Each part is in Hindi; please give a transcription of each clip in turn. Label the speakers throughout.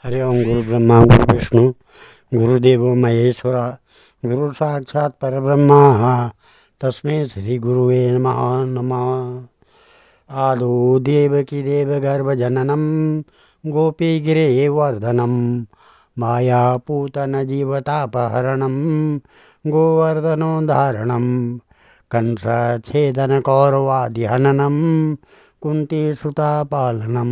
Speaker 1: हरि ओम। गुरु ब्रह्मा गुरु विष्णु गुरुदेवो महेश्वरा गुरु साक्षात् परब्रह्मा तस्मै श्री गुरुवे नमः। नमः। आदौ देवकी देवगर्भजननं गोपीगिरिवर्धनं मायापूतन जीवतापहरणं गोवर्धनोद्धारणं कंसच्छेदन कौरवादिहननं कुन्तीसुतापालनं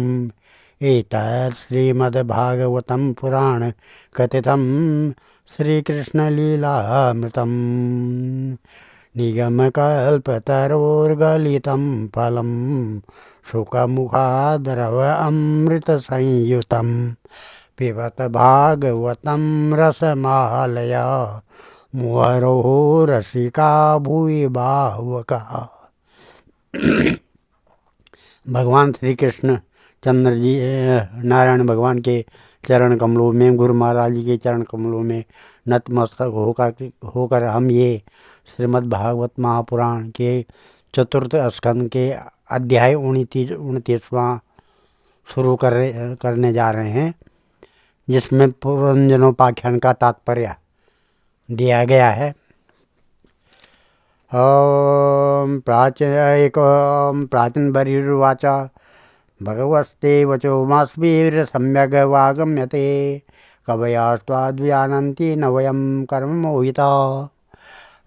Speaker 1: एतत् श्रीमद्भागवतं पुराण कथितं श्रीकृष्णलीलामृतं निगमकल्पतरोर्गलितं फलं शुकमुखाद्रवमृतसंयुतं पिबत भागवतं रसमालया मुहुरो रसिका भुवि बाहुका। भगवान श्री कृष्ण चंद्र जी नारायण भगवान के चरण कमलों में, गुरु महाराज जी के चरण कमलों में नतमस्तक होकर हम ये श्रीमद् भागवत महापुराण के चतुर्थ स्कंद के अध्याय 29वां शुरू करने जा रहे हैं, जिसमें पुरंजनोपाख्यान का तात्पर्य दिया गया है। ओम प्राचीन बरीर्वाचा भगवस्ते वचो मास्वीर सम्यग वागम्यते कवयास्त्वाद्व्यानन्ति न वयं कर्म मोहिता।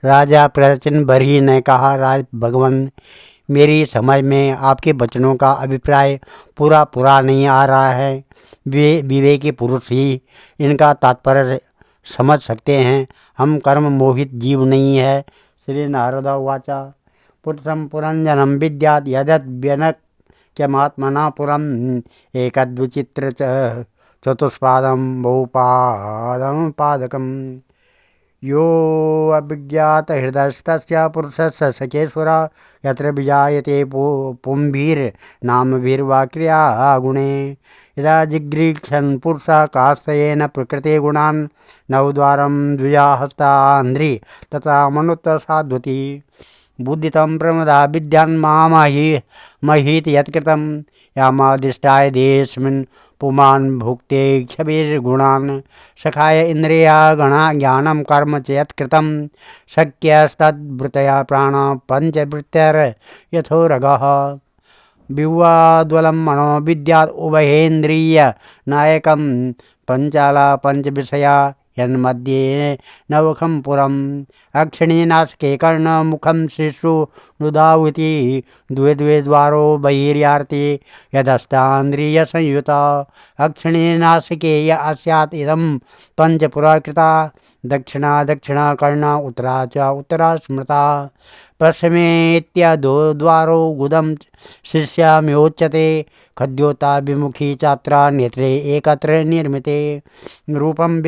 Speaker 1: राजा प्राचीन बरी ने कहा, राज भगवान, मेरी समझ में आपके वचनों का अभिप्राय पूरा नहीं आ रहा है। विवेकी पुरुष ही इनका तात्पर्य समझ सकते हैं। हम कर्म मोहित जीव नहीं है। श्री नारद उवाचा पुत्रं पुरंजनं विद्यात् यदत् व्यनक्यमात्मना पुरम् एकद्विचित्र चतुष्पादं बहुपादं पादकं यो अभिज्ञात हृदयस्तस्य पुरुषस्य सखेश्वरा यत्र विजायते पुंभिर्नामभिर्वा क्रिया गुणे यदा जिगृक्षन् पुरुषः काश्रयेन प्रकृते गुणान् नवद्वारं द्विजाहस्तान्ध्री तथा मनुत्तर साध्वति बुद्धितं प्रमदा विद्यान्मामहीत यत्कृतं यामादिष्टाय देशमिन् पुमान् भुक्ते क्षभिर्गुणान् सखाय इन्द्रिया गणा ज्ञानं कर्म च यत्कृतं शक्यस्तद्वृत्तया प्राण पंचवृत्तिर्यथोरगः विवाद्वलं मनो विद्यात् उभयेन्द्रिय नायकं पंचाला पंचविषया यन्मध्ये नवखं पुरम् अक्षिणी नासिके कर्ण मुखं शिशु नुदावती द्वे द्वारो बहिर्यार्ति यदस्तान्द्रिय संयुता अक्षिणी नासिके अस्यात् इदं पंचपुरा कृता दक्षिणा कर्णा उत्तरा च उत्तरा स्मृता पश्चिमेत्यदो द्वारो गुदं शिष्याम्योच्यते खद्योता विमुखी चात्रा नेत्रे एकत्र निर्मिते रूपं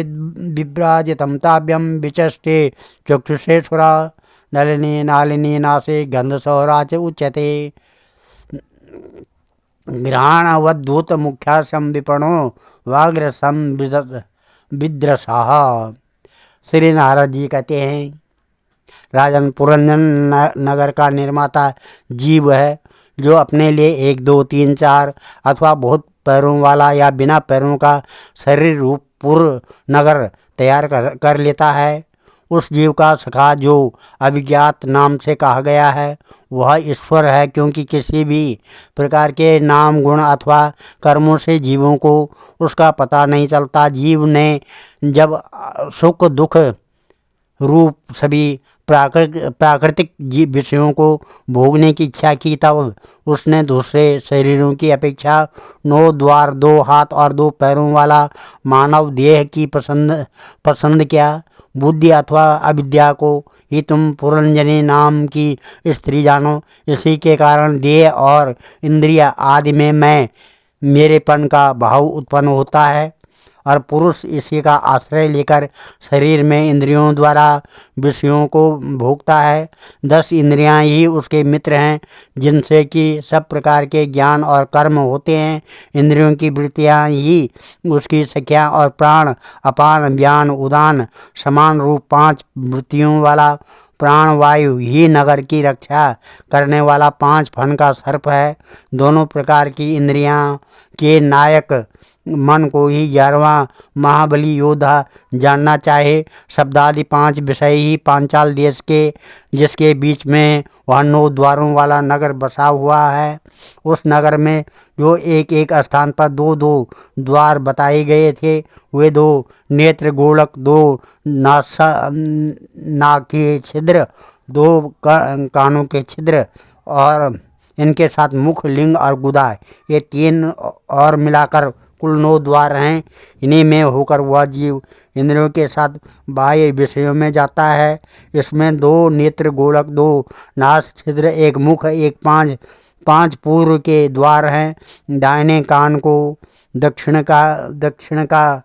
Speaker 1: विभ्राजितं ताभ्यं विचष्टे चक्षुषेश्वरा नालिनी नासे गन्धसौरा च उच्यते घ्राणवद्भूत मुख्यासं विपणो वाग्रसं विद्रसाः। श्री नारद जी कहते हैं, राजन, पुरंजन नगर का निर्माता जीव है, जो अपने लिए 1 2 3 4 अथवा बहुत पैरों वाला या बिना पैरों का शरीर रूप पूर्ण नगर तैयार कर लेता है। उस जीव का सखा, जो अभिज्ञात नाम से कहा गया है, वह ईश्वर है, क्योंकि किसी भी प्रकार के नाम गुण अथवा कर्मों से जीवों को उसका पता नहीं चलता। जीव ने जब सुख दुख रूप सभी प्राकृतिक विषयों को भोगने की इच्छा की, तब उसने दूसरे शरीरों की अपेक्षा 9 द्वार 2 हाथ और 2 पैरों वाला मानव देह की पसंद किया। बुद्धि अथवा अविद्या को ही तुम पुरंजनी नाम की स्त्री जानो। इसी के कारण देह और इंद्रिय आदि में मेरेपन का भाव उत्पन्न होता है और पुरुष इसी का आश्रय लेकर शरीर में इंद्रियों द्वारा विषयों को भोगता है। 10 इंद्रियां ही उसके मित्र हैं, जिनसे कि सब प्रकार के ज्ञान और कर्म होते हैं। इंद्रियों की वृत्तियां ही उसकी सखियां और प्राण अपान व्यान उदान समान रूप 5 वृत्तियों वाला प्राणवायु ही नगर की रक्षा करने वाला 5 फन का सर्प है। दोनों प्रकार की इंद्रियां के नायक मन को ही 11वां महाबली योद्धा जानना चाहे। शब्दादि 5 विषय ही पांचाल देश के, जिसके बीच में वह 9 द्वारों वाला नगर बसा हुआ है। उस नगर में जो एक एक स्थान पर 2-2 द्वार बताए गए थे, वे 2 नेत्र गोलक, 2 नाक के छिद्र, 2 कानों के छिद्र और इनके साथ मुख, लिंग और गुदा, ये 3 और मिलाकर कुल 9 द्वार हैं। इन्हीं में होकर वह जीव इंद्रियों के साथ बाह्य विषयों में जाता है। इसमें 2 नेत्र गोलक, 2 नास छिद्र, 1 मुख, 1 पाँच पूर्व के द्वार हैं। दाहिने कान को दक्षिण का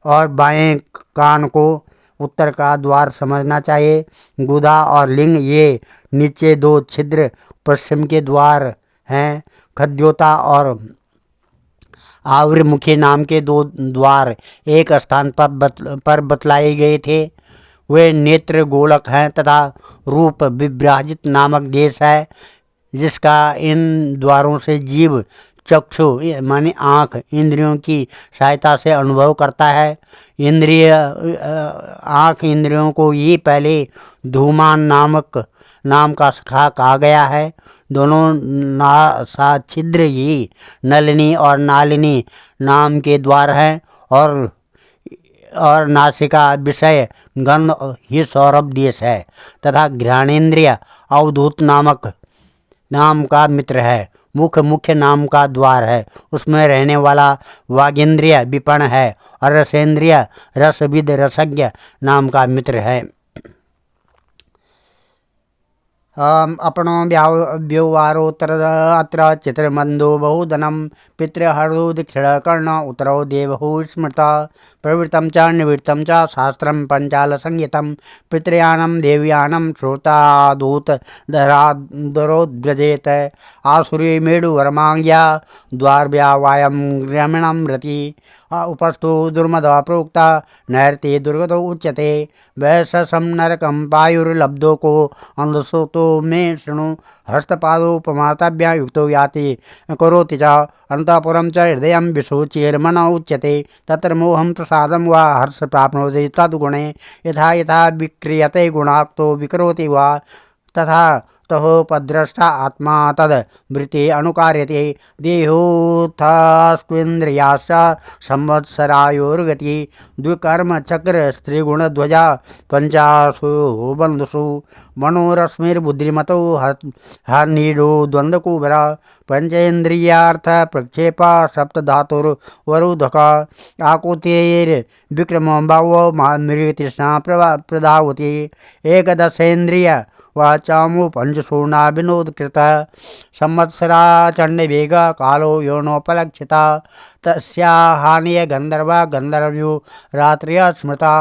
Speaker 1: और बाएं कान को उत्तर का द्वार समझना चाहिए। गुदा और लिंग, ये नीचे 2 छिद्र पश्चिम के द्वार हैं। खद्योता और आवर्मुखी नाम के 2 द्वार एक स्थान पर बतलाए गए थे, वे नेत्र गोलक हैं तथा रूप विभ्राजित नामक देश है, जिसका इन द्वारों से जीव चक्षु माने आँख इंद्रियों की सहायता से अनुभव करता है। आँख इंद्रियों को ही पहले धूमान नाम का सखा कहा गया है। दोनों नासाछिद्र ही नलिनी और नालिनी नाम के द्वार हैं और नासिका विषय गंध ही सौरभ देश है तथा घ्राणेन्द्रिय अवधूत नाम का मित्र है। मुख्य नाम का द्वार है, उसमें रहने वाला वागेंद्रिय विपण है और रसेंद्रिय रसविद रसज्ञ नाम का मित्र है। अपनो व्यवहारोत्तर अत्र चित्रमंदो बहुधनम पितृहरो दक्षिणकर्ण उत्तरो देवहु स्मृता प्रवृत्तं च निवृत्तं च शास्त्रं पंचाल संहितं पितृयानं देवयानं श्रोतादूत दरोद्व्रजेत आसुरी मेडुवर्मांग्या द्वारव्यावायं ग्रामीणं रति उपस्थो दुर्मदा प्रोक्ता नैरते दुर्गतो उच्यते वैशसं नरकं पायुर्लब्धो को अंधसोतो में शृणु हस्तपादोपमातव्या युक्तो याति करोति च अंतःपुरं च हृदयं विशोचेर्मन उच्यते तत्र मोहं प्रसादं वा हर्ष प्राप्नोति तद्गुणे यथा यथा विक्रियते गुणाक्तो विकरोति वा तथा तहोपद्रष्टा आत्मा तद वृत्ति अनुकार्यते देहोत्थास्त्वेन्द्रियाश्च संवत्सरायोर्गति द्विकर्मचक्र स्त्रीगुणध्वजा पंचासु बंधुषु मनोरश्मिर्बुद्धिमतो हनीडो द्वन्द्वकुबरा पंचेन्द्रियार्थ प्रक्षेप सप्तधातुर्वरुधक आकुतिर्विक्रमो भावो मृगतृष्णा प्रधावति एकदशेन्द्रिय वाचामु पंचसूर्णा विनोदकृत संवत्सरा चंडवेग कालो योनोपलक्षिता तस्या हानिय गंधर्वा गंधर्व्यो रात्र्य स्मृता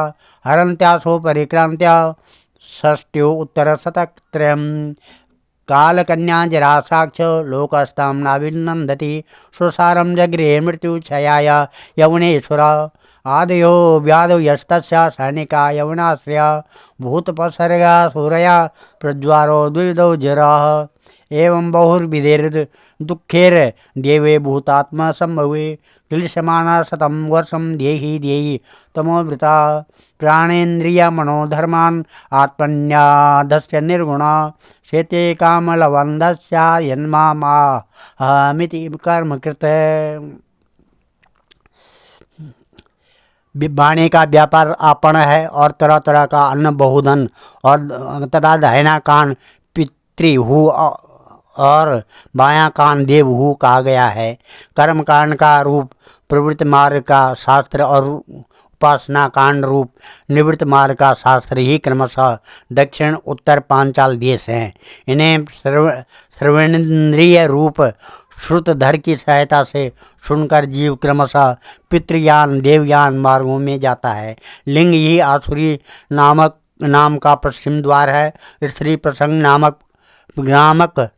Speaker 1: हरन्त्यासो परिक्रांत्या षष्ट्यो उत्तरशतत्रयम् कालकन्या जरासाक्ष लोकस्तां नाभिनन्दति सुसारं जगृहे मृत्युक्षयाय यवनेश्वर आदयो व्याधो यस्तस्य सैनिका यवनाश्रया भूतपसर्गा सूरया प्रज्वारो द्विविधो जराः एवं बहुर्विधैर्दुःखैर् देवे भूतात्मा संभवे क्लिश्यमाना शतं वर्षं देहि तमोवृता प्राणेन्द्रियमनोधर्मान् आत्मन्याधस्य निर्गुणा शेते कामलवन्धस्य यन्मामाहमिति कर्म कृत। वाणी का व्यापार आपन है और तरह तरह का अन्न बहुधन और तथा दाहिना कान पितृहु और बायां कान देवहु कहा गया है। कर्म कांड का रूप प्रवृत्त मार्ग का शास्त्र और उपासना कांड रूप निवृत्त मार्ग का शास्त्र ही क्रमशः दक्षिण उत्तर पांचाल देश हैं। इन्हें श्रवणेन्द्रिय रूप श्रुतधर की सहायता से सुनकर जीव क्रमशः पितृयान देवयान मार्गों में जाता है। लिंग ही आसुरी नाम का पश्चिम द्वार है। स्त्री प्रसंग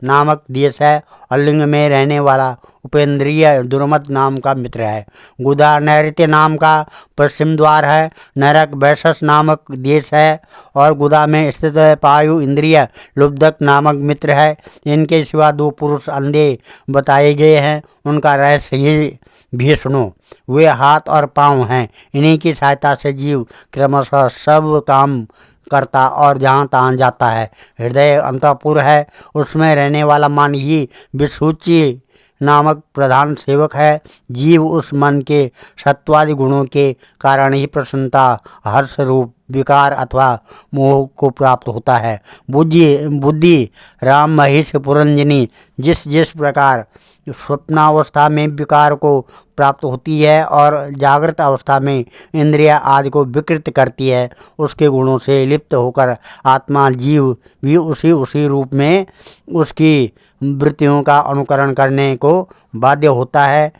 Speaker 1: नामक देश है और लिंग में रहने वाला उपेंद्रिय दुर्मद नाम का मित्र है। गुदा नैऋत्य नाम का पश्चिम द्वार है। नरक वैशस नामक देश है और गुदा में स्थित पायु इंद्रिय लुब्धक नामक मित्र है। इनके सिवा 2 पुरुष अंधे बताए गए हैं, उनका रहस्य ही भी सुनो। वे हाथ और पाँव हैं, इन्हीं की सहायता से जीव क्रमशः सब काम करता और जहाँ तहाँ जाता है। हृदय अंतःपुर है, उसमें रहने वाला मन ही विसूची नामक प्रधान सेवक है। जीव उस मन के सत्वादि गुणों के कारण ही प्रसन्नता, हर्ष रूप विकार अथवा मोह को प्राप्त होता है। बुद्धि राम महिष पुरंजनी जिस जिस प्रकार स्वप्नावस्था में विकार को प्राप्त होती है और जागृत अवस्था में इंद्रिया आदि को विकृत करती है, उसके गुणों से लिप्त होकर आत्मा जीव भी उसी रूप में उसकी वृत्तियों का अनुकरण करने को बाध्य होता है।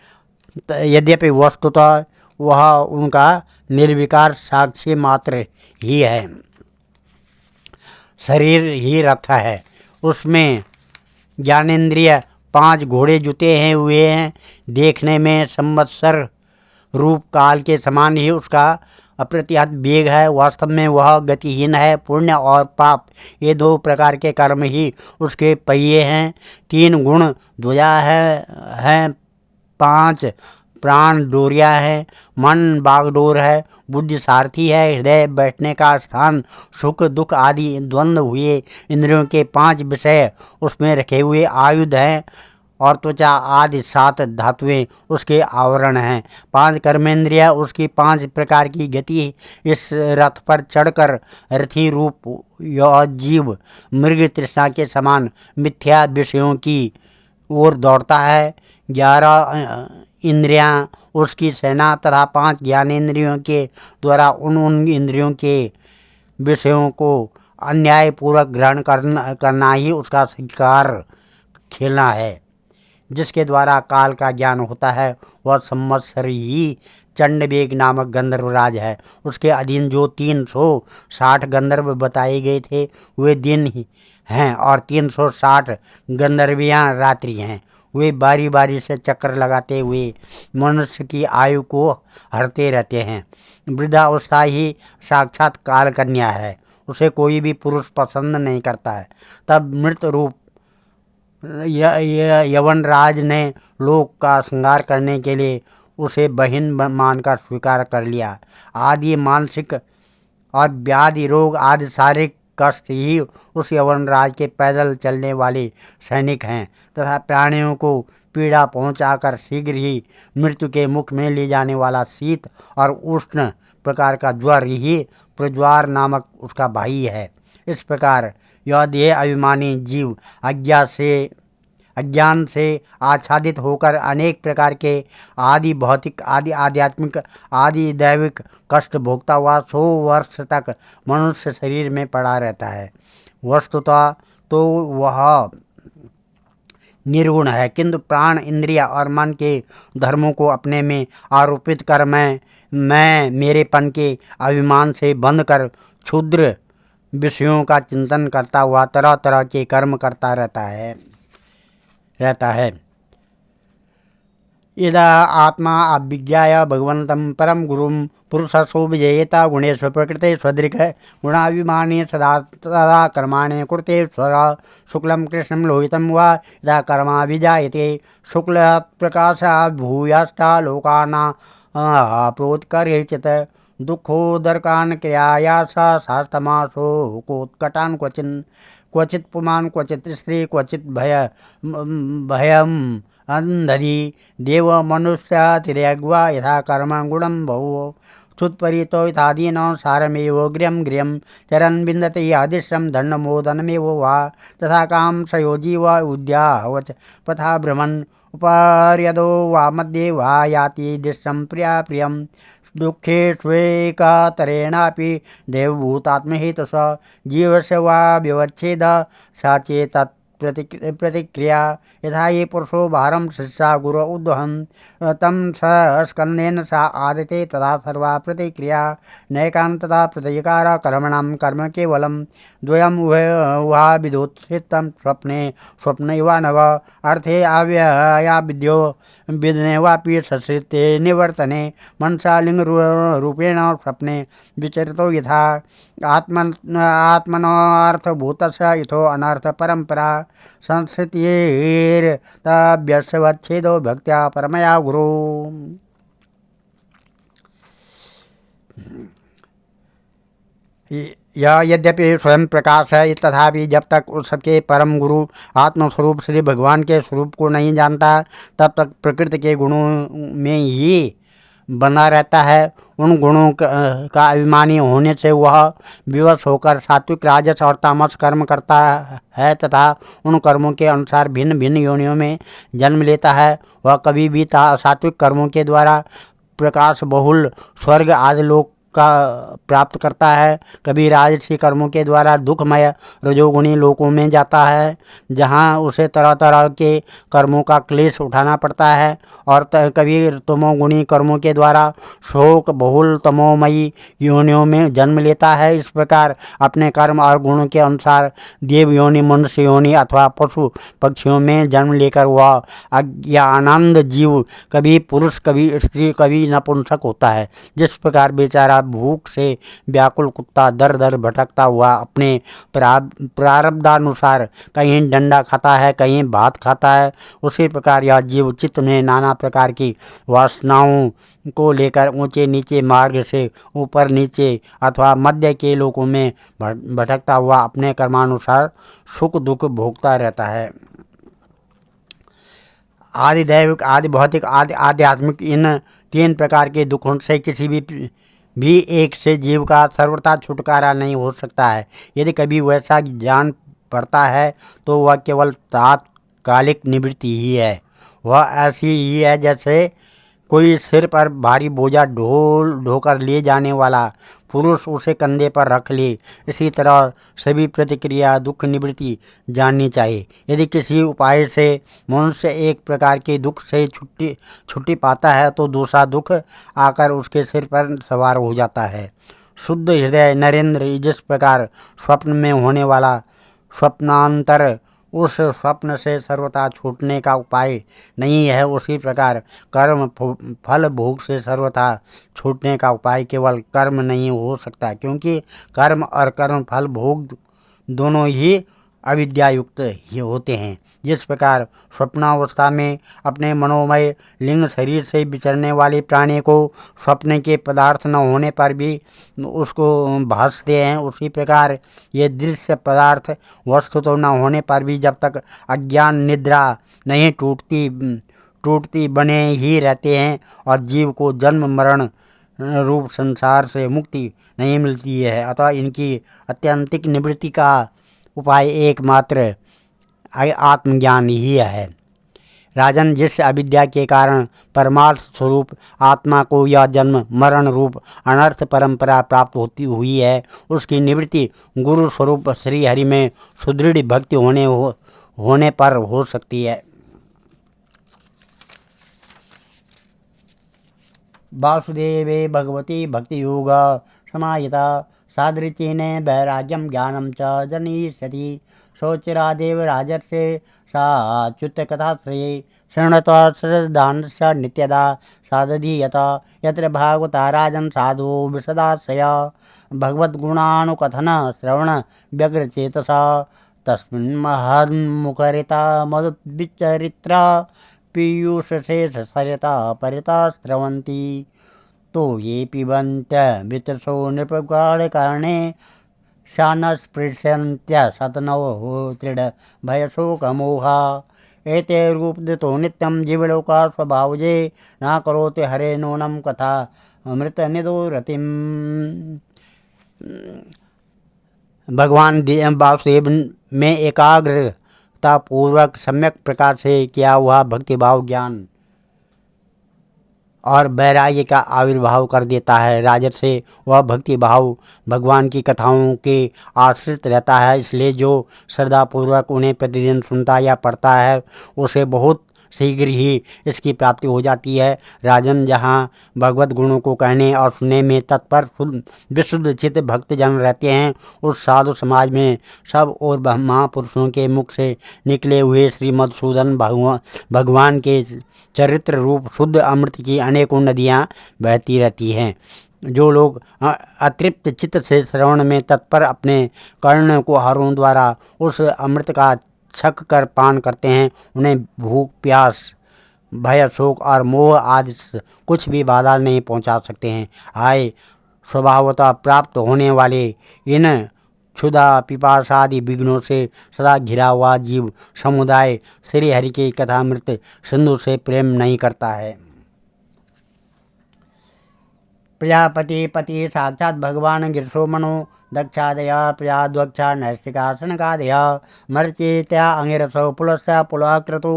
Speaker 1: यद्यपि वस्तुतः वह उनका निर्विकार साक्षी मात्र ही है। शरीर ही रथ है, उसमें ज्ञानेन्द्रिय 5 घोड़े जुते हैं हुए हैं। देखने में संवत्सर रूप काल के समान ही उसका अप्रतिहत वेग है। वास्तव में वह गतिहीन है। पुण्य और पाप ये 2 प्रकार के कर्म ही उसके पहिए हैं। 3 गुण ध्वजा है 5 प्राण डोरिया है। मन बागडोर है। बुद्धि सारथी है। हृदय बैठने का स्थान। सुख दुख आदि द्वंद्व हुए इंद्रियों के 5 विषय उसमें रखे हुए आयुध हैं। और त्वचा आदि 7 धातुएं उसके आवरण हैं। 5 कर्मेंद्रिय उसकी 5 प्रकार की गति। इस रथ पर चढ़कर रथी रूप यह जीव मृग तृष्णा के समान मिथ्या विषयों की ओर दौड़ता है। 11 इंद्रियां उसकी सेना तथा 5 ज्ञानेंद्रियों के द्वारा उन इंद्रियों के विषयों को अन्यायपूर्वक ग्रहण करना ही उसका शिकार खेलना है। जिसके द्वारा काल का ज्ञान होता है वह संवत्सर ही चंडवेग नामक गंधर्वराज है। उसके अधीन जो 360 गंधर्व बताए गए थे वे दिन ही हैं और 360 गंधर्वियाँ रात्रि हैं। वे बारी बारी से चक्कर लगाते हुए मनुष्य की आयु को हरते रहते हैं। वृद्धावस्था ही साक्षात काल कन्या है, उसे कोई भी पुरुष पसंद नहीं करता है। तब मृत रूप यवनराज ने लोक का श्रृंगार करने के लिए उसे बहिन मानकर स्वीकार कर लिया। आदि मानसिक और व्याधि रोग आदि शारीरिक कष्ट ही उस यवनराज के पैदल चलने वाले सैनिक हैं तथा प्राणियों को पीड़ा पहुंचाकर शीघ्र ही मृत्यु के मुख में ले जाने वाला शीत और उष्ण प्रकार का ज्वर ही प्रज्वार नामक उसका भाई है। इस प्रकार यह देह अभिमानी जीव अज्ञान से आच्छादित होकर अनेक प्रकार के आदि भौतिक आदि आध्यात्मिक आदि दैविक कष्ट भोगता हुआ 100 वर्ष तक मनुष्य शरीर में पड़ा रहता है। वस्तुतः तो वह निर्गुण है, किंतु प्राण इंद्रिय और मन के धर्मों को अपने में आरोपित कर मैं मेरेपन के अभिमान से बंध कर क्षुद्र विषयों का चिंतन करता हुआ तरह तरह के कर्म करता रहता है। यदा आत्मा अभिज्ञाय भगवन्तं परम गुरुं पुरुषसो विजयेता गुणेषु प्रकृते स्वदृक् गुणाभिमाने सदा तदा कर्माणि कुरुते शुक्लं कृष्णं लोहितं वा यदा कर्माभिजायते शुक्लप्रकाशः भूयाष्टा लोकानां प्रोत्कर्षित दुःखोदरकान् क्रियाया शास्तमासो कोत्कटान् क्वचित् पुमान् क्वचित् स्त्री क्वचित् भयम् अंधधि देव मनुष्यातिरेग्वा यथा कर्म गुणं बहु क्षुत्परितो यथादीनां सारमेव गृहं चरन् विन्दते आदिश्यं दण्डमोदनमेव वा तथा काम सयोजी वा उद्यावच पथा भ्रमन् उपर्यदो वा मध्ये वा याति दृश्यं प्रियं दुःखे स्वेकातरेणापि देवभूतात्महेतुष जीवस्य वा व्यवच्छेद सा चेतत् प्रतिक्रिया यथा ये पुरुषो भारम शिष्या गुरु उद्वहन तम स्कंदेन सा आदते तथा सर्वा प्रतिक्रिया नैकांतता प्रतीकार कर्मणां कर्म केवलम द्वयम् उहा विदोत्सितं स्वप्ने वा नव अर्थे आव्यया विद्यो विदने वापि सश्रिते निवर्तने मनसा लिंग रूपेण स्वप्ने विचरितो यथा आत्मनार्थभूतस्य यथो अनर्थ परंपरा संस्कृतिर्तव्यस्वच्छेदो भक्त्या परमया गुरु। यह यद्यपि स्वयं प्रकाश है, तथापि जब तक उस सबके परम गुरु आत्मस्वरूप श्री भगवान के स्वरूप को नहीं जानता, तब तक प्रकृति के गुणों में ही बना रहता है। उन गुणों का अभिमानी होने से वह विवश होकर सात्विक, राजस और तामस कर्म करता है तथा उन कर्मों के अनुसार भिन्न भिन्न योनियों में जन्म लेता है। वह कभी भी सात्विक कर्मों के द्वारा प्रकाश बहुल स्वर्ग आदि लोक का प्राप्त करता है, कभी राजसी कर्मों के द्वारा दुखमय रजोगुणी लोकों में जाता है, जहाँ उसे तरह तरह के कर्मों का क्लेश उठाना पड़ता है, और कभी तमोगुणी कर्मों के द्वारा शोक बहुल तमोमयी योनियों में जन्म लेता है। इस प्रकार अपने कर्म और गुणों के अनुसार देव योनि, मनुष्य योनि अथवा पशु पक्षियों में जन्म लेकर वह अज्ञानानंद जीव कभी पुरुष, कभी स्त्री, कभी नपुंसक होता है। जिस प्रकार बेचारा भूख से व्याकुल कुत्ता दर दर भटकता हुआ अपने प्रारब्धानुसार कहीं डंडा खाता है, कहीं भात खाता है, उसी प्रकार यह जीव चित्त में नाना प्रकार की वासनाओं को लेकर ऊंचे नीचे मार्ग से ऊपर नीचे अथवा मध्य के लोकों में भटकता हुआ अपने कर्मानुसार सुख दुख भोगता रहता है। आदि दैविक, आदि भौतिक, आदि आध्यात्मिक, इन तीन प्रकार के दुखों से किसी भी एक से जीव का सर्वथा छुटकारा नहीं हो सकता है। यदि कभी वैसा जान पड़ता है तो वह केवल तात्कालिक निवृत्ति ही है। वह ऐसी ही है जैसे कोई सिर पर भारी बोझा ढोकर ले जाने वाला पुरुष उसे कंधे पर रख ले। इसी तरह सभी प्रतिक्रिया दुख निवृत्ति जाननी चाहिए। यदि किसी उपाय से मनुष्य एक प्रकार के दुख से छुट्टी पाता है तो दूसरा दुख आकर उसके सिर पर सवार हो जाता है। शुद्ध हृदय नरेंद्र जिस प्रकार स्वप्न में होने वाला स्वप्नांतर उस स्वप्न से सर्वथा छूटने का उपाय नहीं है, उसी प्रकार कर्म फल भोग से सर्वथा छूटने का उपाय केवल कर्म नहीं हो सकता, क्योंकि कर्म और कर्म फल भोग दोनों ही अविद्यायुक्त ही होते हैं। जिस प्रकार स्वप्नावस्था में अपने मनोमय लिंग शरीर से विचरने वाले प्राणी को स्वप्न के पदार्थ न होने पर भी उसको भासते हैं, उसी प्रकार ये दृश्य पदार्थ वस्तु तो न होने पर भी जब तक अज्ञान निद्रा नहीं टूटती बने ही रहते हैं और जीव को जन्म मरण रूप संसार से मुक्ति नहीं मिलती है। अतः इनकी अत्यंतिक निवृत्ति का उपाय एकमात्र आत्मज्ञान ही है। राजन, जिस अविद्या के कारण परमार्थ स्वरूप आत्मा को यह जन्म मरण रूप अनर्थ परंपरा प्राप्त होती हुई है, उसकी निवृत्ति गुरु स्वरूप श्री हरि में सुदृढ़ भक्ति होने पर हो सकती है। वासुदेवे भगवती भक्ति योग समाहिता सादृचीन वैराग्यम ज्ञानम च जनिष्यति शोचिरादेव राजर्षे साच्युत कथाश्रये शृणुत्वा श्रद्धांश्च नित्यदा सादधीयत यत्र भागवता राजन् साधु विशदाश्रय भगवद्गुणानुकथन श्रवण व्यग्रचेतसा तस्मिन् महन्मुखरिता मधुविचरित्रा पीयूषशेष सरिता परिता स्रवन्ति तो ये पिबन्त्य वितरसो नृपगाढकर्णे शानस्पृशन्त्य शतनवो दृढ भयशोकमोहा एते रूपदितो नित्यं जीवलोका स्वभावजे न करोति हरे नूनं कथा अमृतनिधो रतिम्। भगवान वासुदेव में एकाग्रता पूर्वक सम्यक प्रकार से किया हुआ भक्तिभाव ज्ञान और वैराग्य का आविर्भाव कर देता है। राजस से वह भक्ति भाव भगवान की कथाओं के आश्रित रहता है, इसलिए जो श्रद्धापूर्वक उन्हें प्रतिदिन सुनता या पढ़ता है उसे बहुत शीघ्र ही इसकी प्राप्ति हो जाती है। राजन, जहाँ भगवत गुणों को कहने और सुनने में तत्पर विशुद्ध चित्त भक्तजन रहते हैं, उस साधु समाज में सब और महापुरुषों के मुख से निकले हुए श्री मधुसूदन भगवान के चरित्र रूप शुद्ध अमृत की अनेकों नदियाँ बहती रहती हैं। जो लोग अतृप्त चित्त से श्रवण में तत्पर अपने कर्ण को हारों द्वारा उस अमृत का छक कर पान करते हैं, उन्हें भूख, प्यास, भय, शोक और मोह आदि कुछ भी बाधा नहीं पहुंचा सकते हैं। आय स्वभावतः प्राप्त होने वाले इन क्षुधा, पिपासा आदि विघ्नों से सदा घिरा हुआ जीव समुदाय श्री हरि के कथामृत सिंधु से प्रेम नहीं करता है। प्रजापति पति साक्षात भगवान गिरसो मनो दक्षादय प्रजाद्वक्षा नैष्टिका सनकादय मर्चेत्या अंगिरसो पुलस्य पुलक्रतु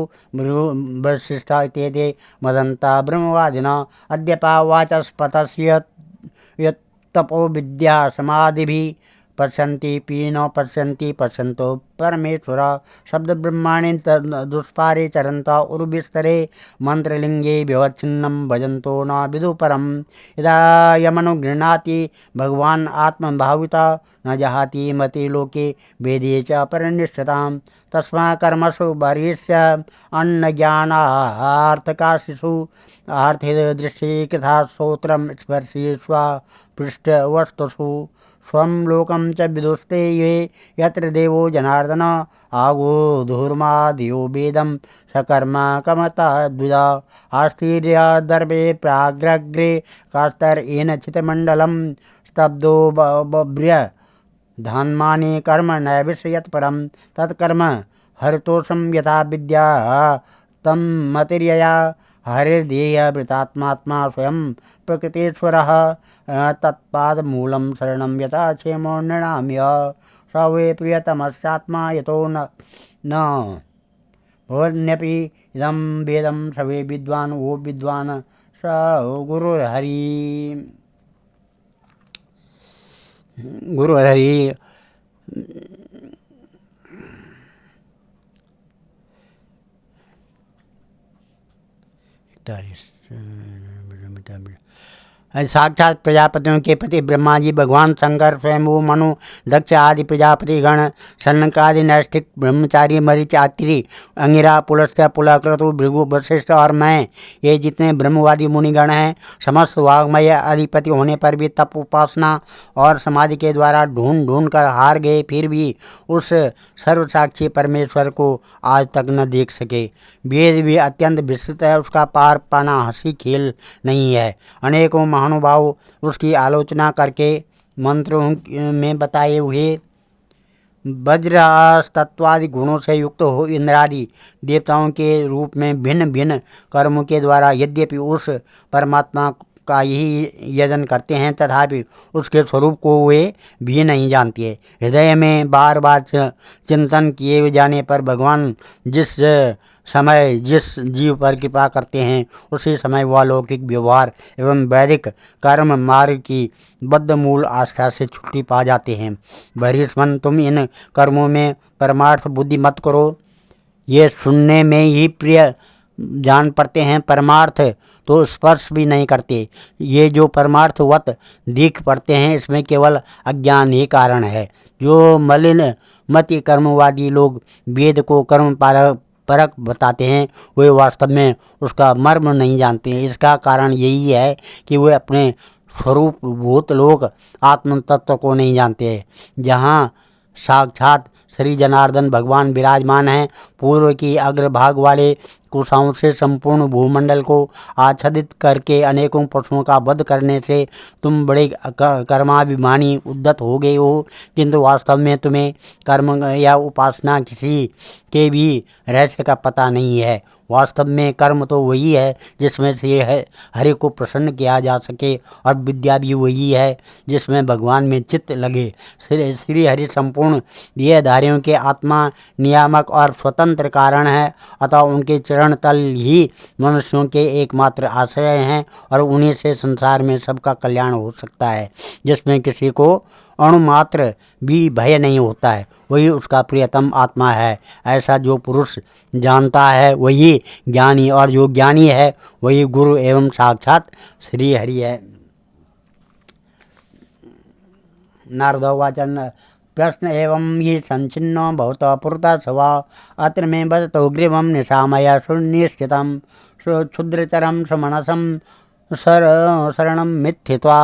Speaker 1: वशिष्ठ इत्येते मदन्ता ब्रह्मवादिना अद्यपा वाचस्पतस्य यत्तपो विद्या समाधिभिः पश्यन्ति पीनो पश्यन्ति पश्यन्तो परमेश्वर शब्द ब्रह्माणि दुष्पारे चरन्ता उर्विस्तरे मंत्रलिंगे व्यवच्छिन्नं भजन्तो न विदु परम यदा यमनुगृह्णाति भगवान आत्मभाविता न जहाति मति लोके वेदे च परिनिष्ठताम् तस्मा कर्मसु बर्हिष्य अन्नज्ञानार्थकाशिषु आर्थे दृष्टि कृथा श्रोत्रं स्पर्शि स्वपृष्ठवस्तुषु स्वं लोकं च विदुस्ते ये यत्र देवो जनार्दन आगो धूर्मादियो वेदं सकर्मा कमता द्विधा आस्थिर्य दर्भे प्राग्रग्रे कास्तरेण चितमण्डलं स्तब्धो बभ्र्य धान्मानि कर्म नैविष्यत् परं तत्कर्म हरितोषं यथा विद्या तं मतिर्यया हरिर्देहभृतात्मात्मा स्वयं प्रकृतेश्वरः तत्पादमूलं शरणं यथा क्षेमो नृणाम्य स वै प्रियतमस्यात्मा यतो न भवन्यपि इदं वेदं सवे विद्वान् वो विद्वान् स गुरुर्हरि। गुरुर्हरि साक्षात प्रजापतियों के पति ब्रह्मा जी भगवान शंकर स्वयंभू मनु दक्ष आदि प्रजापति गण सनकादि नैष्ठिक ब्रह्मचारी मरीच आत्रि अंगिरा पुलस्त्य पुलक्रतु भृगु वशिष्ठ और मैं ये जितने ब्रह्मवादी मुनिगण हैं समस्त वाग्मय अधिपति होने पर भी तप उपासना और समाधि के द्वारा ढूंढ ढूंढ कर हार गए, फिर भी उस सर्वसाक्षी परमेश्वर को आज तक न देख सके। वेद भी अत्यंत विस्तृत है, उसका पार पाना हंसी खेल नहीं है। अनेकों महानुभाव उसकी आलोचना करके मंत्रों में बताए हुए वज्रस्तत्वादि गुणों से युक्त हो इंद्रादि देवताओं के रूप में भिन्न भिन्न कर्मों के द्वारा यद्यपि उस परमात्मा का यही यजन करते हैं, तथापि उसके स्वरूप को वे भी नहीं जानते। हृदय में बार बार चिंतन किए जाने पर भगवान जिस समय जिस जीव पर कृपा करते हैं उसी समय वह लौकिक व्यवहार एवं वैदिक कर्म मार्ग की बद्धमूल आस्था से छुट्टी पा जाते हैं। भरीष्मन, तुम इन कर्मों में परमार्थ बुद्धि मत करो, ये सुनने में ही प्रिय जान पड़ते हैं, परमार्थ तो स्पर्श भी नहीं करते। ये जो परमार्थवत दिख पड़ते हैं इसमें केवल अज्ञान ही कारण है। जो मलिन मति कर्मवादी लोग वेद को कर्म परक बताते हैं वे वास्तव में उसका मर्म नहीं जानते हैं। इसका कारण यही है कि वे अपने स्वरूप भूत लोक आत्म तत्व को नहीं जानते हैं, जहाँ साक्षात श्री जनार्दन भगवान विराजमान हैं। पूर्व की अग्रभाग वाले कुशाओं से संपूर्ण भूमंडल को आच्छादित करके अनेकों पशुओं का वध करने से तुम बड़े कर्माभिमानी उद्धत हो गए हो, किंतु वास्तव में तुम्हें कर्म या उपासना किसी के भी रहस्य का पता नहीं है। वास्तव में कर्म तो वही है जिसमें से हरि को प्रसन्न किया जा सके, और विद्या भी वही है जिसमें भगवान में चित्त लगे। श्री हरि संपूर्ण देहधारियों के आत्मा नियामक और स्वतंत्र कारण है, अतः उनके चरण तल ही मनुष्यों के एकमात्र आश्रय हैं और उन्हीं से संसार में सबका कल्याण हो सकता है। जिसमें किसी को अणुमात्र भी भय नहीं होता है वही उसका प्रियतम आत्मा है। ऐसा जो पुरुष जानता है वही ज्ञानी, और जो ज्ञानी है वही गुरु एवं साक्षात श्री हरि है। नारदोवाच प्रश्न एवं ही संचिन्नो भवतः पुरतः सवा अत्र मे वदतो ग्रीवं निशामय सुनिश्चितं क्षुद्रचरं समनसं शरणं मिथित्वा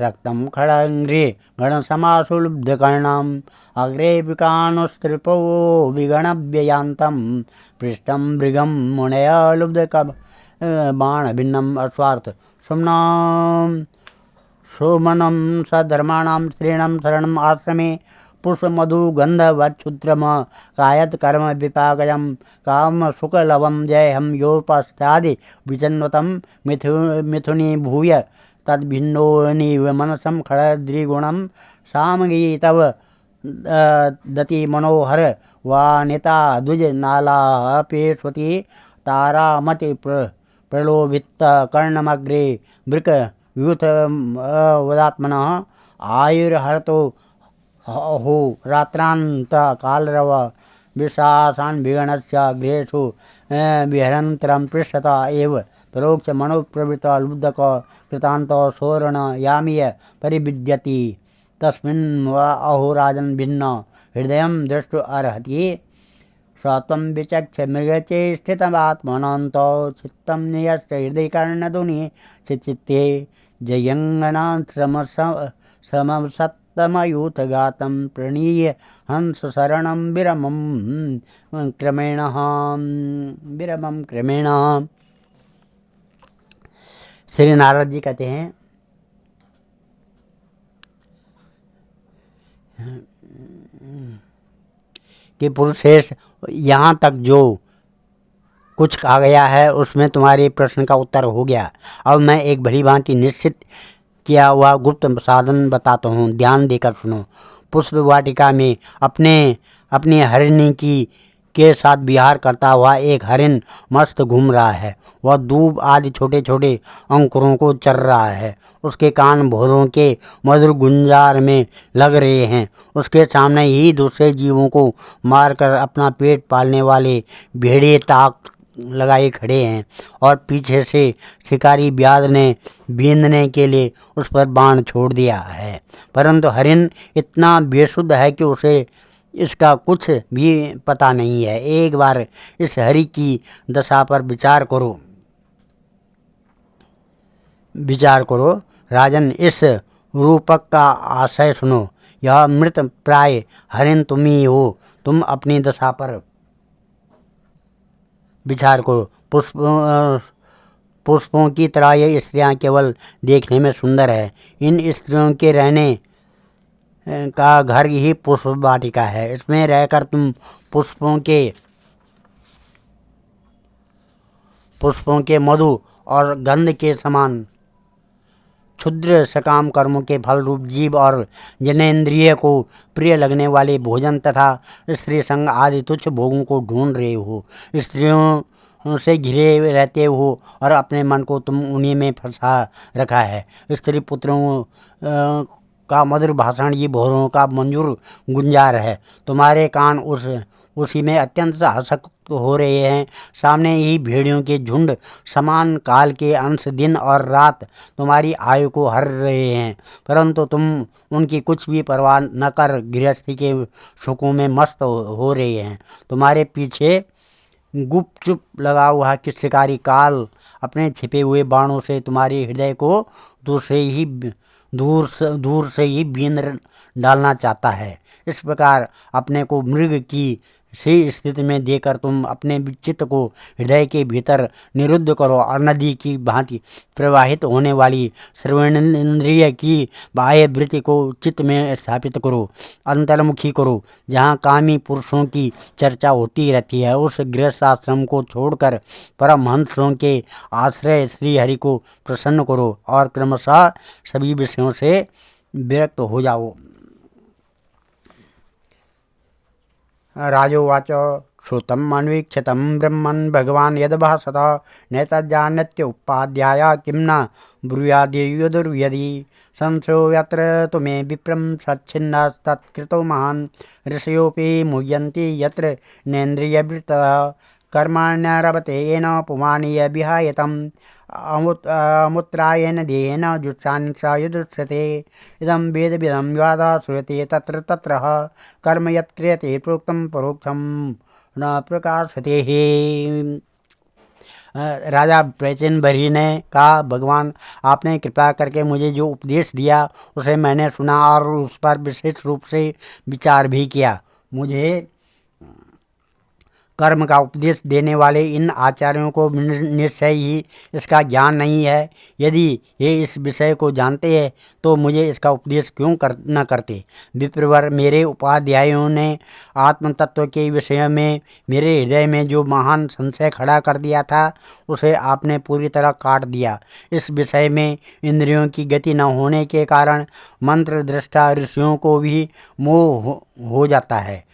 Speaker 1: रक्तं खडङ्ग्रे गणसमासुलब्धकर्णम् अग्रे विकानुस्त्रिपो विगणव्ययान्तं पृष्ठं मृगं मुनया लुब्धक बाणभिन्नम् अस्वार्थ सुम्नां सोमनं सधर्माणां स्त्रीणां शरणम् आश्रमे पुष्पमधुगन्धवच्छुद्रम कायत कर्म विपाकजं काम शुकलवं जयहं योपस्थादि विचन्वतं मिथुनी भूय तद्भिन्नोनिव मनसं खड़द्रिगुणं सामगी तव दति मनोहर वानिता द्विज नालापेष्वती तारामति प्रलोभित कर्णमग्रे वृक यूथ वदात्मनः आयुर्हरतो हो रात्रांत कालरव विशासान विगणस्य गृहेषु विहरन्तरं पृष्ठता एव परोक्ष मनोप्रवृत्त लुब्धक कृतान्त सोरण यामीय परिविद्यति तस्मिन् वा अहोराजन् भिन्न हृदयं द्रष्टु अर्हति स्वत्वं विचक्ष मृगचेष्टितमात्मनन्तो चित्तं नियस्य हृदयकर्णधुनि चित्ते जयङ्गनान् श्रमसत्तमयूथगातं प्रणीय हंसशरणं विरमं क्रमेण। श्री नारद जी कहते हैं कि पुरुषेश, यहाँ तक जो कुछ कहा गया है उसमें तुम्हारे प्रश्न का उत्तर हो गया। अब मैं एक भली भांति निश्चित किया हुआ गुप्त साधन बताता हूँ, ध्यान देकर सुनो। पुष्प वाटिका में अपनी हरिणी के साथ विहार करता हुआ एक हरिण मस्त घूम रहा है। वह दूब आदि छोटे छोटे अंकुरों को चर रहा है। उसके कान भौरों के मधुर गुंजार में लग रहे हैं। उसके सामने ही दूसरे जीवों को मारकर अपना पेट पालने वाले भेड़िए ताक लगाए खड़े हैं और पीछे से शिकारी व्याध ने बींधने के लिए उस पर बाण छोड़ दिया है। परंतु हरिण इतना बेसुध है कि उसे इसका कुछ भी पता नहीं है। एक बार इस हरि की दशा पर विचार करो राजन। इस रूपक का आशय सुनो। यह मृत प्राय हरिण तुम ही हो। तुम अपनी दशा पर विचार करो। पुष्पों की तरह ये स्त्रियां केवल देखने में सुंदर है। इन स्त्रियों के रहने का घर ही पुष्प वाटिका है। इसमें रहकर तुम पुष्पों के मधु और गंध के समान क्षुद्र सकाम कर्मों के फल रूप जीव और जनेन्द्रिय को प्रिय लगने वाले भोजन तथा स्त्री संग आदि तुच्छ भोगों को ढूंढ रहे हो। स्त्रियों से घिरे रहते हो और अपने मन को तुम उन्हीं में फंसा रखा है। स्त्री पुत्रों का मधुर भाषण ये भौरों का मंजूर गुंजार है। तुम्हारे कान उसी में अत्यंत आसक्त हो रहे हैं। सामने ही भेड़ियों के झुंड समान काल के अंश दिन और रात तुम्हारी आयु को हर रहे हैं, परंतु तुम उनकी कुछ भी परवाह न कर गृहस्थी के सुखों में मस्त हो रहे हैं। तुम्हारे पीछे गुपचुप लगा हुआ कि शिकारी काल अपने छिपे हुए बाणों से तुम्हारे हृदय को दूर से ही बींध डालना चाहता है। इस प्रकार अपने को मृग की सी स्थिति में देकर तुम अपने चित्त को हृदय के भीतर निरुद्ध करो और नदी की भांति प्रवाहित होने वाली श्रवणेन्द्रिय की बाह्य वृत्ति को चित्त में स्थापित करो, अंतर्मुखी करो। जहाँ कामी पुरुषों की चर्चा होती रहती है उस गृहस्थ आश्रम को छोड़कर परमहंसों के आश्रय श्री हरि को प्रसन्न करो और क्रमशः सभी विषयों से विरक्त हो जाओ। राजोवाच श्रुतम् अन्वीक्षितं ब्रह्मन् भगवान् यद्भासत नैतज्जान्यत्युपाध्याय किं न ब्रूयाद्युदुर्यदि संशयो यत्र तु मे विप्रं सच्छिन्नस्तत्कृतो महान् ऋषयोऽपि मुह्यन्ति यत्र नेन्द्रियवृत्तः कर्मण्यरवते येन पुमानीय विहायतम् अमुत्रायेण देहेन जुष्टान् स युदुष्यते इदं वेदविदं यादा श्रूयते तत्र तत्र कर्म यत् क्रियते प्रोक्तं परोक्षं न प्रकाशते। राजा प्राचीन बरी ने कहा, भगवान आपने कृपा करके मुझे जो उपदेश दिया उसे मैंने सुना और उस पर विशेष रूप से विचार भी किया। मुझे कर्म का उपदेश देने वाले इन आचार्यों को निश्चय ही इसका ज्ञान नहीं है। यदि ये इस विषय को जानते हैं तो मुझे इसका उपदेश क्यों न करते। विप्रवर, मेरे उपाध्यायों ने आत्म तत्व के विषय में मेरे हृदय में जो महान संशय खड़ा कर दिया था उसे आपने पूरी तरह काट दिया। इस विषय में इंद्रियों की गति न होने के कारण मंत्र दृष्टा ऋषियों को भी मोह हो जाता है।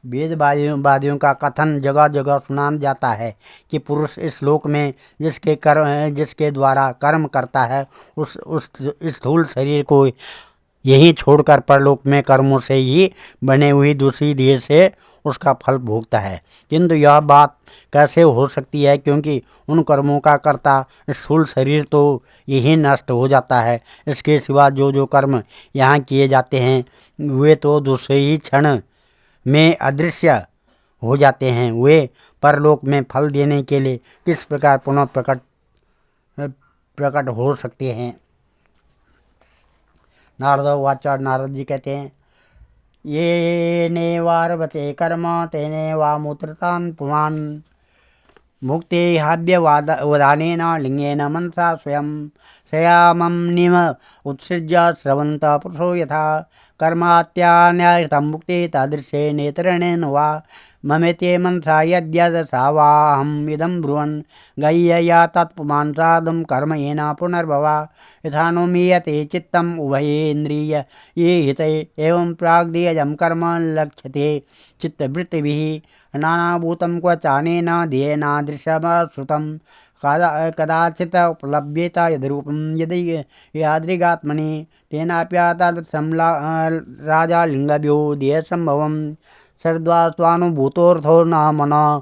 Speaker 1: वेदवादियों का कथन जगह जगह सुना जाता है कि पुरुष इस लोक में जिसके द्वारा कर्म करता है उस स्थूल शरीर को यही छोड़कर परलोक में कर्मों से ही बने हुई दूसरी देह से उसका फल भोगता है। किंतु यह बात कैसे हो सकती है, क्योंकि उन कर्मों का कर्ता स्थूल शरीर तो यही नष्ट हो जाता है। इसके सिवा जो कर्म यहाँ किए जाते हैं वे तो दूसरे ही क्षण में अदृश्य हो जाते हैं। वे परलोक में फल देने के लिए किस प्रकार पुनः प्रकट हो सकते हैं। नारदोवाच, नारद जी कहते हैं, ये नेवारवते कर्म तेने वा मूत्रतान पुमान् मुक्ति हाव्यवधानेन लिंगेन मनसा स्वयं शयामं निम उत्सृज्य स्रवंत पुरुषो यथा कर्मात्यान्यायतं मुक्ति तादृशे नेत्रणेन वा ममेते मनसा यद्यद सा वाहम् इदं ब्रुवन् गय्यया तत्पुमान् साधुं कर्म येन पुनर्भवा यथा नो मीयते चित्तम् उभयेन्द्रिय ये हिते एवं प्राग्देयं कर्म लक्ष्यते चित्तवृत्तिभिः नानाभूतं क्व चानेन ध्येयेनादृशमश्रुतं कदाचित् उपलभ्येत यद्रूपं यदि यादृगात्मनि तेनाप्यतादृशं राजा लिंगभ्यो देहसंभवं सर्वास्वानुभूतोऽर्थो न मनः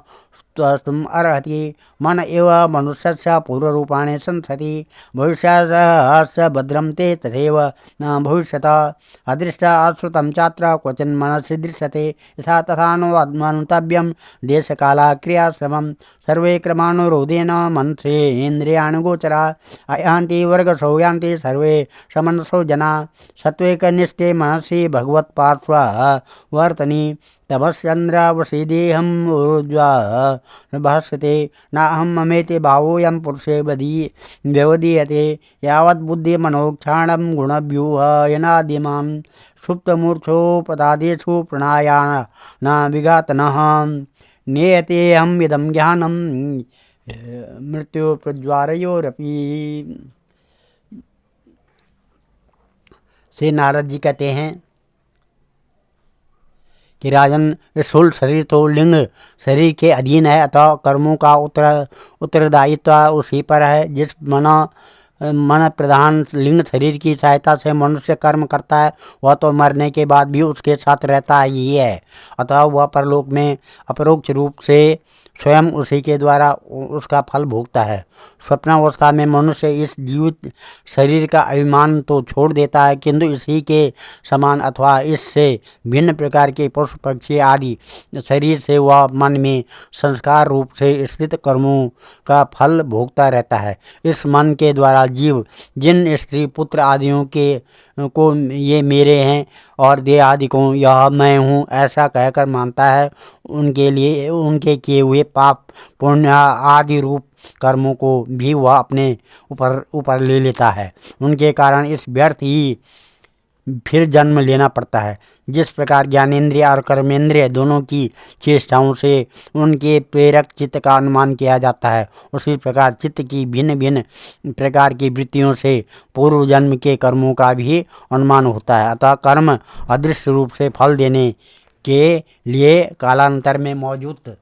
Speaker 1: तुम अर्हति। मन एव मनुष्यस्य पूर्वरूपाणि संसति भविष्यस्य भद्रं ते तथैव न भविष्यत अदृष्ट अश्रुतं चात्र क्वचिन् मनसि दृश्यते यथा तथा अनुमन्तव्यं देशकाला क्रियाश्रमं सर्वे क्रमानुरोधेन मनसे इन्द्रियाणि गोचरा यान्ति वर्गशो यान्ति सर्वे समनसो जना सत्त्वैकनिष्ठे मनसि भगवत्पार्श्ववर्तनि तपश्चन्द्रावशीदेहं ऊर्ध्वा भास्यते नाहं ममेति भावोऽयं पुरुषे व्यवदीयते यावत् बुद्धिमनोक्षाणं गुणव्यूहयनादिमां सुप्तमूर्छोपदादेषु प्रणायान विघातनः नेयतेऽहम् इदं ज्ञानं मृत्युप्रज्वारयोरपि। श्री नारद जी कहते हैं कि राजन, स्थूल शरीर तो लिंग शरीर के अधीन है, अतः कर्मों का उत्तरदायित्व उसी पर है। जिस मन प्रधान लिंग शरीर की सहायता से मनुष्य कर्म करता है वह तो मरने के बाद भी उसके साथ रहता ही है, अतः वह परलोक में अपरोक्ष रूप से स्वयं उसी के द्वारा उसका फल भोगता है। स्वप्नावस्था में मनुष्य इस जीवित शरीर का अभिमान तो छोड़ देता है, किंतु इसी के समान अथवा इससे भिन्न प्रकार के पशु पक्षी आदि शरीर से वह मन में संस्कार रूप से स्थित कर्मों का फल भोगता रहता है। इस मन के द्वारा जीव जिन स्त्री पुत्र आदियों को ये मेरे हैं और देह आदि को यह मैं हूँ ऐसा कहकर मानता है, उनके लिए उनके किए हुए पाप पुण्य आदि रूप कर्मों को भी वह अपने ऊपर ले लेता है। उनके कारण इस व्यर्थ ही फिर जन्म लेना पड़ता है। जिस प्रकार ज्ञानेंद्रिय और कर्मेंद्रिय दोनों की चेष्टाओं से उनके प्रेरक चित्त का अनुमान किया जाता है, उसी प्रकार चित्त की भिन्न भिन्न प्रकार की वृत्तियों से पूर्व जन्म के कर्मों का भी अनुमान होता है। अतः कर्म अदृश्य रूप से फल देने के लिए कालांतर में मौजूद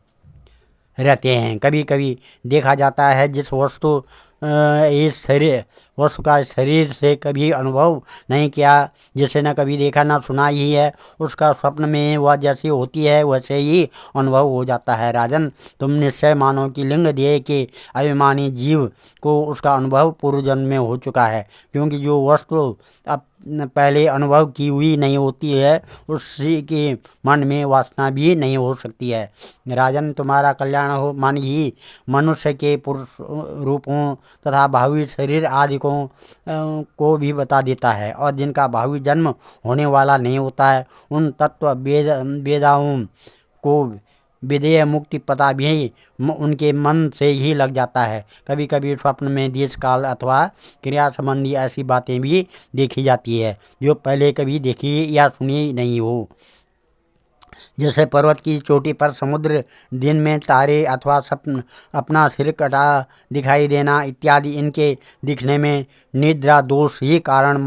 Speaker 1: रहते हैं। कभी कभी देखा जाता है जिस वस्तु इस शरीर वस्तु का शरीर से कभी अनुभव नहीं किया, जिसे न कभी देखा न सुना ही है, उसका स्वप्न में वह जैसी होती है वैसे ही अनुभव हो जाता है। राजन, तुम निश्चय मानो कि लिंग देह के अभिमानी जीव को उसका अनुभव पूर्व जन्म में हो चुका है, क्योंकि जो वस्तु अब पहले अनुभव की हुई नहीं होती है उसी के मन में वासना भी नहीं हो सकती है। राजन, तुम्हारा कल्याण हो। मन ही मनुष्य के पुरुष रूपों तथा भावी शरीर आदि को भी बता देता है, और जिनका भावी जन्म होने वाला नहीं होता है उन तत्व वेदाओं को विधेय मुक्ति पता भी उनके मन से ही लग जाता है। कभी कभी स्वप्न में देश काल अथवा क्रिया संबंधी ऐसी बातें भी देखी जाती है जो पहले कभी देखी या सुनी नहीं हो, जैसे पर्वत की चोटी पर समुद्र, दिन में तारे अथवा सपन अपना सिर कटा दिखाई देना इत्यादि। इनके दिखने में निद्रा दोष ही कारण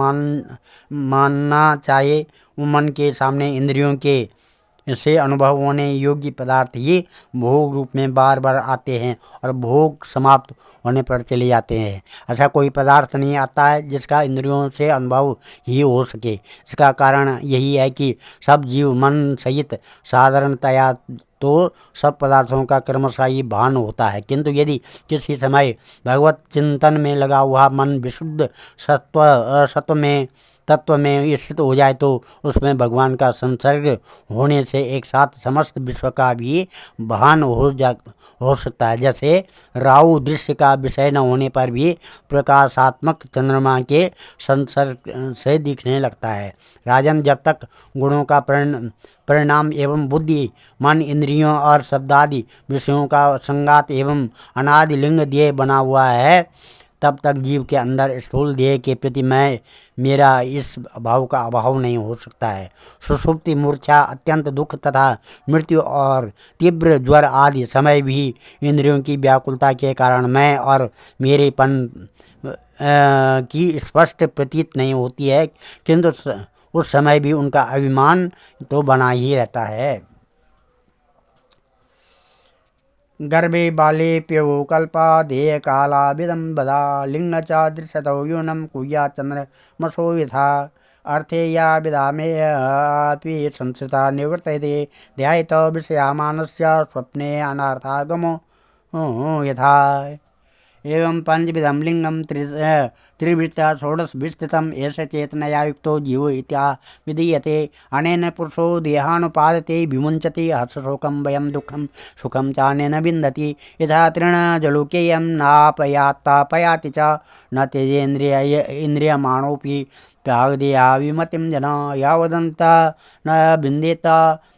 Speaker 1: मानना चाहिए। मन के सामने इंद्रियों के से अनुभव होने योग्य पदार्थ ही भोग रूप में बार बार आते हैं और भोग समाप्त होने पर चले जाते हैं। ऐसा कोई पदार्थ नहीं आता है जिसका इंद्रियों से अनुभव ही हो सके। इसका कारण यही है कि सब जीव मन सहित साधारणतया तो सब पदार्थों का क्रमशः ही भान होता है, किंतु यदि किसी समय भगवत चिंतन में लगा हुआ मन विशुद्ध तत्व में स्थित हो जाए तो उसमें भगवान का संसर्ग होने से एक साथ समस्त विश्व का भी भान हो सकता है। जैसे राहु दृश्य का विषय न होने पर भी प्रकाशात्मक चंद्रमा के संसर्ग से दिखने लगता है। राजन, जब तक गुणों का परिणाम एवं बुद्धि, मन, इंद्रियों और शब्दादि विषयों का संगात एवं अनादि लिंग देह बना हुआ है, तब तक जीव के अंदर स्थूल देह के प्रति मेरा इस भाव का अभाव नहीं हो सकता है। सुषुप्ति, मूर्छा, अत्यंत दुख तथा मृत्यु और तीव्र ज्वर आदि समय भी इंद्रियों की व्याकुलता के कारण मैं और मेरेपन की स्पष्ट प्रतीत नहीं होती है, किंतु उस समय भी उनका अभिमान तो बना ही रहता है। गर्भे बाले प्यो कल्पा देह काला विदम्बदा लिंग च दृश्यतो यूनम कुया चंद्र मसो यथा अर्थे या विधामेऽपि संस्कृता निवर्तयते ध्यायत विषयामानस्य स्वप्ने अनार्थागमो यथा एवं पंचविधम लिंगम त्रिवृत्ता षोडश विस्तृतम एष चेतनया युक्तो जीवो इत्या विधीयते। अनेन पुरुषो देहानुपादते विमुञ्चति हर्षशोकं भयं दुःखं सुखं चानेन विन्दति। यथा तृणजलोकेयं नापयात्तापयाति च न तेजेन्द्रियमाणोऽपि प्राग्देहा विमतिं जना यावदन्त न विन्देत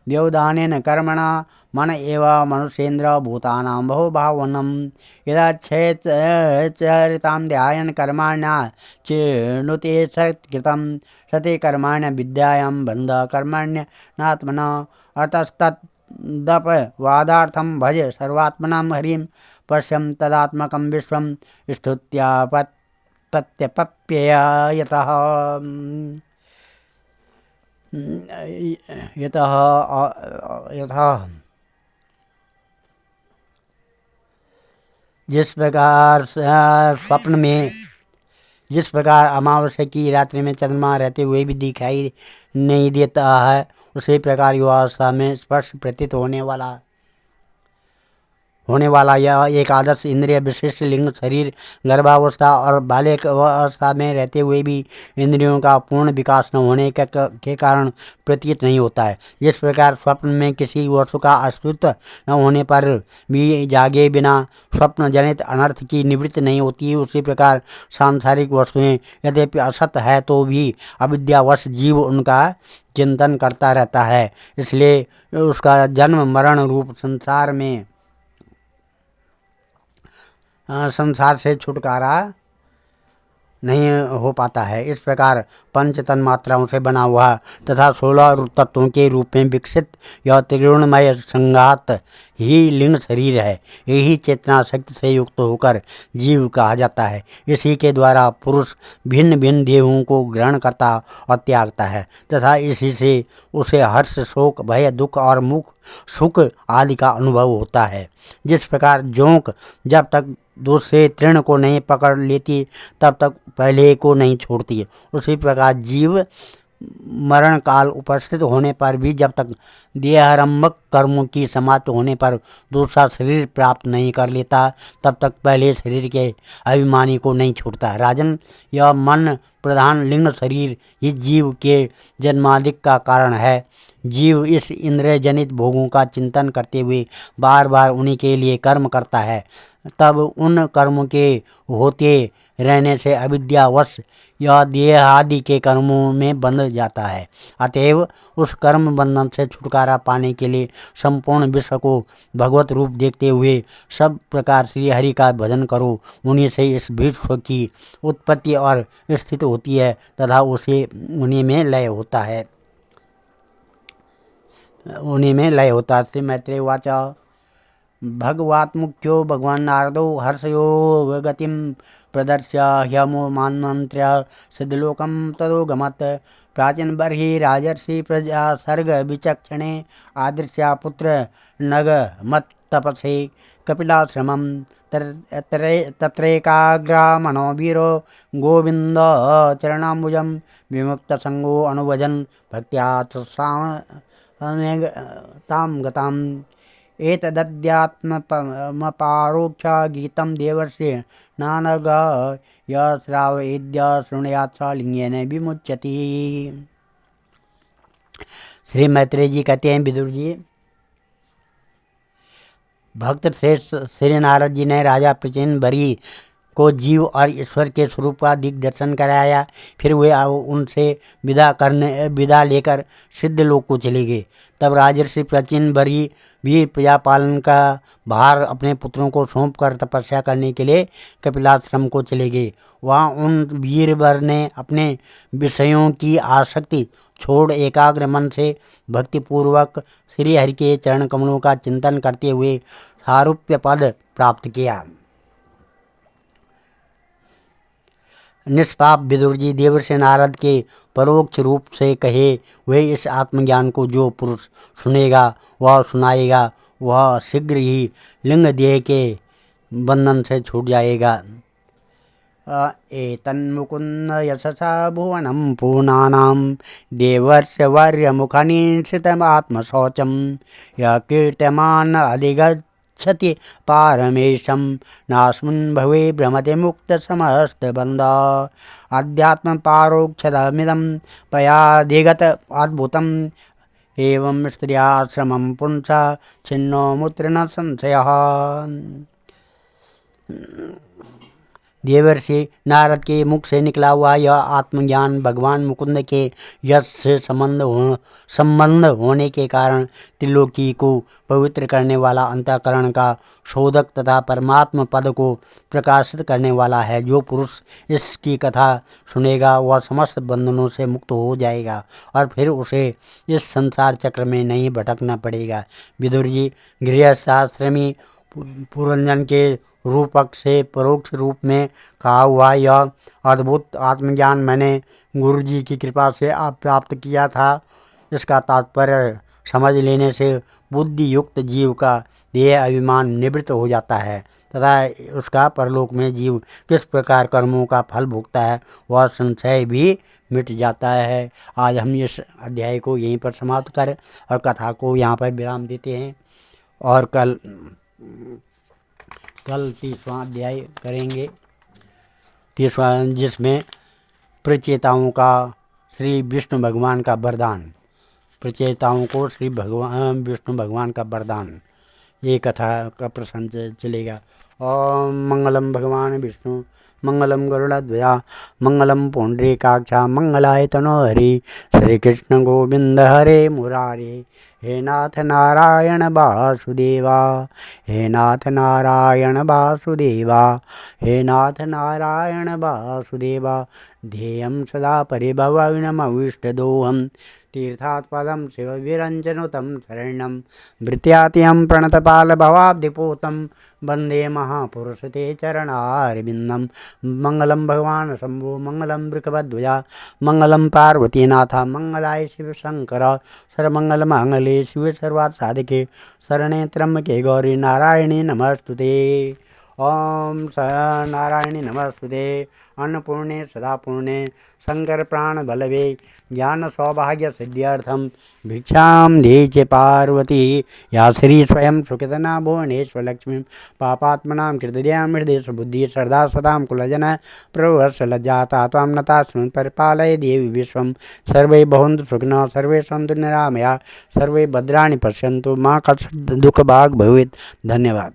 Speaker 1: व्यवधानेन कर्मणा मन एव मनुष्येन्द्र भूतानां बहुभावनम। यदा चरितां ध्यायन् कर्माण्या चिनुते सत्कृतं सते कर्माण्य विद्यायां बन्ध कर्मण्यनात्मना अतस्तदपवादार्थं भज सर्वात्मनां हरिं पश्यं तदात्मकं विश्वं स्तुत्या प्रत्यपप्यय यतः जिस प्रकार स्वप्न में जिस प्रकार अमावस्या की रात्रि में चंद्रमा रहते हुए भी दिखाई नहीं देता है, उसी प्रकार युवावस्था में स्पर्श प्रतीत होने वाला यह एक आदर्श इंद्रिय विशिष्ट लिंग शरीर गर्भावस्था और बाल्य अवस्था में रहते हुए भी इंद्रियों का पूर्ण विकास न होने के कारण प्रतीत नहीं होता है। जिस प्रकार स्वप्न में किसी वस्तु का अस्तित्व न होने पर भी जागे बिना स्वप्न जनित अनर्थ की निवृत्ति नहीं होती, उसी प्रकार सांसारिक वस्तुएं यद्यपि असत है तो भी अविद्यावश जीव उनका चिंतन करता रहता है, इसलिए उसका जन्म मरण रूप संसार से छुटकारा नहीं हो पाता है। इस प्रकार पंच तन्मात्राओं से बना हुआ तथा 16 तत्वों के रूप में विकसित यह त्रिगुणमय संघात ही लिंग शरीर है। यही चेतना शक्ति से युक्त होकर जीव कहा जाता है। इसी के द्वारा पुरुष भिन्न भिन्न देहों को ग्रहण करता और त्यागता है तथा इसी से उसे हर्ष, शोक, भय, दुख और मुख सुख आदि का अनुभव होता है। जिस प्रकार जोंक जब तक दूसरे तृण को नहीं पकड़ लेती तब तक पहले को नहीं छोड़ती। उसी प्रकार जीव मरण काल उपस्थित होने पर भी जब तक देहारंभक कर्मों की समाप्त होने पर दूसरा शरीर प्राप्त नहीं कर लेता तब तक पहले शरीर के अभिमानी को नहीं छोड़ता। राजन, यह मन प्रधान लिंग शरीर ही जीव के जन्मादि का कारण है। जीव इस इंद्रिय जनित भोगों का चिंतन करते हुए बार बार उन्हीं के लिए कर्म करता है। तब उन कर्मों के होते रहने से अविद्यावश यह देह आदि के कर्मों में बंध जाता है। अतएव उस कर्म बंधन से छुटकारा पाने के लिए संपूर्ण विश्व को भगवत रूप देखते हुए सब प्रकार श्री हरि का भजन करो। उन्हीं से इस विश्व की उत्पत्ति और स्थिति होती है तथा उसे उन्हीं में लय होता है। श्री मैत्रेय उवाच भगवात्मुख्यो भगवान् नारदो हर्षयो गतिं प्रदर्श्य ह्यमुमान्मन्त्र्य सिद्धलोकं तदोगमत्। प्राचीन बर्हि राजर्षि प्रजा सर्ग विचक्षणे आदृश्य पुत्र नगमत् तपसे कपिलाश्रमं। तत्रैकाग्रा मनोवीरो गोविंद चरणाम्बुजं विमुक्त संगो अनुभजन् भक्त्या तां गताम्। एतदध्यात्मपारोक्ष गीतं देवर्षि नानग यश्रावयेद्य शृणुयात् स लिंगेन विमुच्यति। श्री मैत्रेय जी कहते हैं, विदुर जी, भक्त श्रेष्ठ श्री नारद जी ने राजा प्रचेन बरी को जीव और ईश्वर के स्वरूप का दिग्दर्शन कराया। फिर वे उनसे विदा लेकर सिद्ध लोक को चले गए। तब राजर्षि प्राचीन बरी भी प्रजापालन का भार अपने पुत्रों को सौंप कर तपस्या करने के लिए कपिलाश्रम को चले गए। वहाँ उन वीरवर ने अपने विषयों की आसक्ति छोड़ एकाग्र मन से भक्तिपूर्वक श्री हरि के चरण कमलों का चिंतन करते हुए सारूप्य पद प्राप्त किया। निष्पाप विदुर जी, देवर्षि नारद के परोक्ष रूप से कहे हुए इस आत्मज्ञान को जो पुरुष सुनेगा वह सुनाएगा, वह शीघ्र ही लिंग देह के बंधन से छूट जाएगा। एतन्मुकुन्द यशसा भुवनं पूर्णानां देवर्षि वर्यमुखनिश्रितमात्मशौचं यः कीर्त्यमान् अधिगच्छति पारमेशं नास्मिन् भवे भ्रमति मुक्तसमस्तबन्धः। अध्यात्मपारोक्षदमिदं पयाधिगत अद्भुतम् एवं स्त्रियाश्रमं पुंसा छिन्नो मुत्र न संशयः। देवर्षि नारद के मुख से निकला हुआ यह आत्मज्ञान भगवान मुकुंद के यश से संबंध होने के कारण त्रिलोकी को पवित्र करने वाला अंतःकरण का शोधक तथा परमात्म पद को प्रकाशित करने वाला है। जो पुरुष इसकी कथा सुनेगा वह समस्त बंधनों से मुक्त हो जाएगा और फिर उसे इस संसार चक्र में नहीं भटकना पड़ेगा। विदुर जी, गृहस्थाश्रमी पुरंजन के रूपक से परोक्ष रूप में कहा हुआ यह अद्भुत आत्मज्ञान मैंने गुरु जी की कृपा से प्राप्त किया था। इसका तात्पर्य समझ लेने से बुद्धि युक्त जीव का देह अभिमान निवृत्त हो जाता है तथा उसका परलोक में जीव किस प्रकार कर्मों का फल भोगता है वह संशय भी मिट जाता है। आज हम इस अध्याय को यहीं पर समाप्त कर और कथा को यहाँ पर विराम देते हैं और कल 30वां अध्याय करेंगे, 30वां, जिसमें प्रचेताओं का श्री विष्णु भगवान का वरदान, प्रचेताओं को श्री विष्णु भगवान का वरदान, ये कथा का प्रसंग चलेगा। ओम मंगलम भगवान विष्णु मंगलम गरुड़ध्वजा मंगलम पुंडरीकाक्षा मंगलाय तनोहरि। श्री कृष्ण गोविंद हरे मुरारे। हे नाथ नारायण वासुदेवा, हे नाथ नारायण वासुदेवा, हे नाथ नारायण वासुदेवा। ध्येयं सदा परिभवग्नमविष्टदोहं तीर्थात्पदं शिवविरञ्जनुतं शरणं भृत्यात्यं प्रणतपालभवाब्धिपूतं वन्दे महापुरुषते चरणारविन्दं। मंगलम भगवान शंभो मंगलम वृषभध्वजा मंगलम पार्वतीनाथ मंगलाय शिव शंकर सर्वमंगल मांगल्ये शिवे सर्वार्थ साधिके शरणे त्र्यंबके गौरी नारायणी नमस्तुते। ओम स नारायणी नमस्ते अन्नपूर्णे सदापूर्णे शंकर प्राण बलवे ज्ञान सौभाग्य सिद्ध्यर्थम भिक्षाम दे च पार्वती या श्री स्वयं सुखितना भुवनेश्वर लक्ष्मी पापात्मनां कृतदया मृदेश बुद्धि श्रद्धा सदाम कुलजन प्रभुर्ष लज्जाता त्वां नता स्मृन् परिपालय देवी विश्वं सर्वे भवन्तु सुखिनः सर्वे सन्तु निरामया सर्वे भद्राणि पश्यन्तु मां कश्चित् दुःखभाग् भवेत्। धन्यवाद।